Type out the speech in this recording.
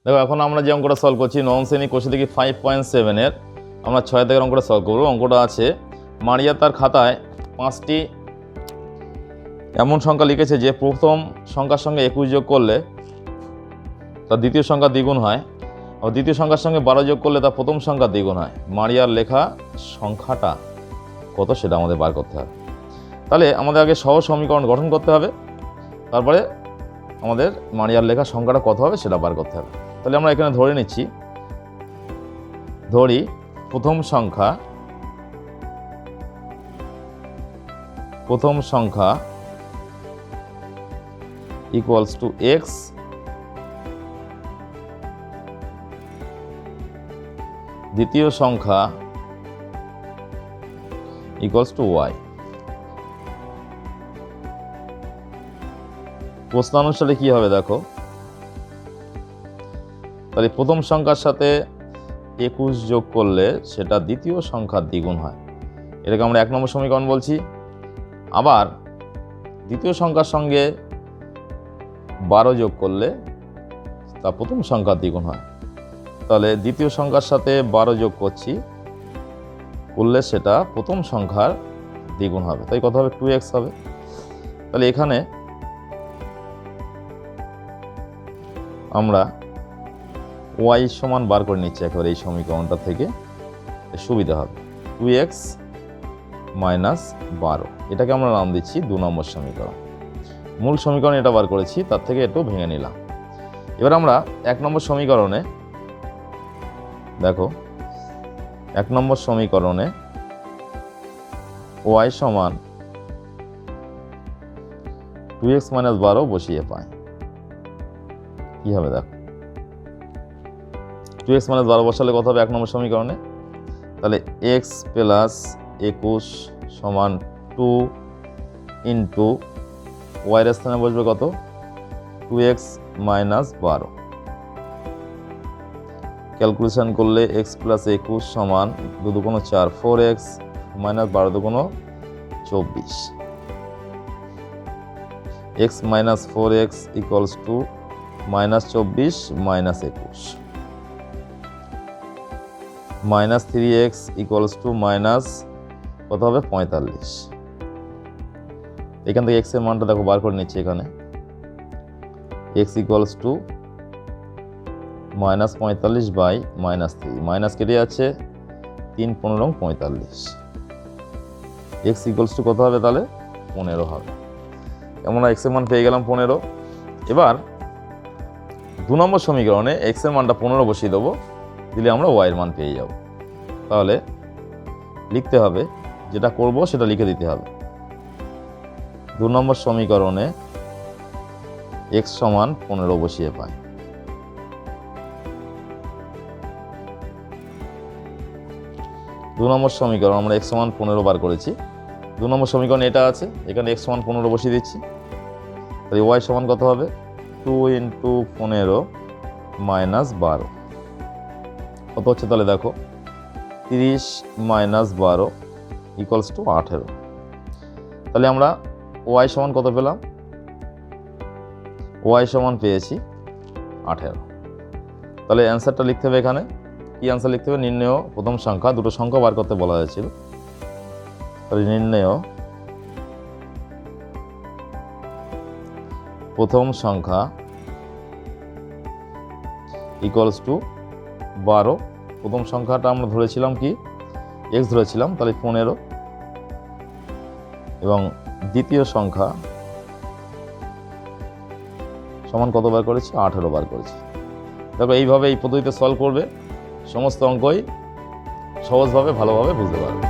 দেখো এখন আমরা যে অঙ্কটা সলভ করছি নবম শ্রেণী কোষে দেখি 5.7-এর আমরা 6 থেকে অঙ্কটা সলভ করবো। অঙ্কটা আছে মারিয়া তার খাতায় 5টি এমন সংখ্যা লিখেছে যে প্রথম সংখ্যার সঙ্গে 21 যোগ করলে তার দ্বিতীয় সংখ্যা দ্বিগুণ হয়, আর দ্বিতীয় সংখ্যার সঙ্গে 12 যোগ করলে তার প্রথম সংখ্যা দ্বিগুণ হয়। মারিয়ার লেখা সংখ্যাটা কত সেটা আমাদের বার করতে হবে। তাহলে আমাদের আগে সহজ সমীকরণ গঠন করতে হবে, তারপরে আমাদের মারিয়ার লেখা সংখ্যাটা কত হবে সেটা বার করতে হবে। তাহলে আমরা এখানে ধরে নিচ্ছি, ধরি প্রথম সংখ্যা ইকুয়ালস টু এক্স, দ্বিতীয় সংখ্যা ইকুয়ালস টু ওয়াই। প্রশ্নানুসারে কি হবে দেখো, তাহলে প্রথম সংখ্যার সাথে 21 যোগ করলে সেটা দ্বিতীয় সংখ্যার দ্বিগুণ হয়, এটাকে আমরা 1 নম্বর সমীকরণ বলছি। আবার দ্বিতীয় সংখ্যার সঙ্গে 12 যোগ করলে তা প্রথম সংখ্যার দ্বিগুণ হয়। তাহলে দ্বিতীয় সংখ্যার সাথে 12 যোগ করলে সেটা প্রথম সংখ্যার দ্বিগুণ হবে, তাই কত হবে 2x হবে। তাহলে এখানে আমরা y সমান বার করে নিচ্ছি একেবারে এই সমীকরণটা থেকে, সুবিধা হবে 2x মাইনাস 12, এটাকে আমরা নাম দিচ্ছি 2 নম্বর সমীকরণ। মূল সমীকরণ এটা বার করেছি, তার থেকে একটু ভেঙে নিলাম। এবার আমরা 1 নম্বর সমীকরণে দেখো, 1 নম্বর সমীকরণে y সমান 2x মাইনাস 12 বসিয়ে পাই, কি হবে দেখো 2x মাইনাস 12 বসালে কত হবে 1 নম্বর সমীকরণে, তাহলে x প্লাস 21 সমান 2 ইন্টু ওয়াইয়ের স্থানে বসবে কত 2x মাইনাস 12। ক্যালকুলেশন করলে x প্লাস 21 সমান 2 দুগুণ 4, 4x মাইনাস 12 দুগুণ 24, x minus 4x equals to minus 24 minus 21, minus 3x equals to minus কত হবে 45। এখান থেকে x এর মানটা দেখো বার করে নিচ্ছি, এখানে x equals to minus 45 by minus 3, minus কেটে যাচ্ছে 3 15 45, x ইকুয়ালস টু কত হবে তাহলে 15 হবে। আমরা x এর মান পেয়ে গেলাম 15। এবার 2 নম্বর সমীকরণে x এর মানটা 15 বসিয়ে দেবো, দিলে আমরা y এর মান পেয়ে যাব। তাহলে লিখতে হবে, যেটা করব সেটা লিখে দিতে হবে। 2 নম্বর সমীকরণে x সমান 15 বসিয়ে পাই, দু নম্বর সমীকরণ আমরা x সমান 15 বার করেছি। 2 নম্বর সমীকরণ এটা আছে, এখানে x সমান 15 বসিয়ে দিচ্ছি, তাহলে y সমান কত হবে 2 ইন্টু 15 মাইনাস 12, কত হচ্ছে তাহলে দেখো 30 মাইনাস 12 ইকুয়ালস টু 18। তাহলে আমরা y সমান কত পেলাম, y সমান পেয়েছি 18। তাহলে অ্যান্সারটা লিখতে হবে, এখানে কি অ্যান্সার লিখতে হবে, নির্ণয় প্রথম সংখ্যা, দুটো সংখ্যা বার করতে বলা হয়েছিল। তাহলে নির্ণয় প্রথম সংখ্যা ইকুয়ালস টু 12, প্রথম সংখ্যাটা আমরা ধরেছিলাম কি x ধরেছিলাম, তাহলে 15, এবং দ্বিতীয় সংখ্যা সমান কত বার করেছি 18 বার করেছি। দেখো এইভাবে এই পদ্ধতিতে সলভ করবে, সমস্ত অঙ্কই সহজভাবে ভালোভাবে বুঝতে পারবে।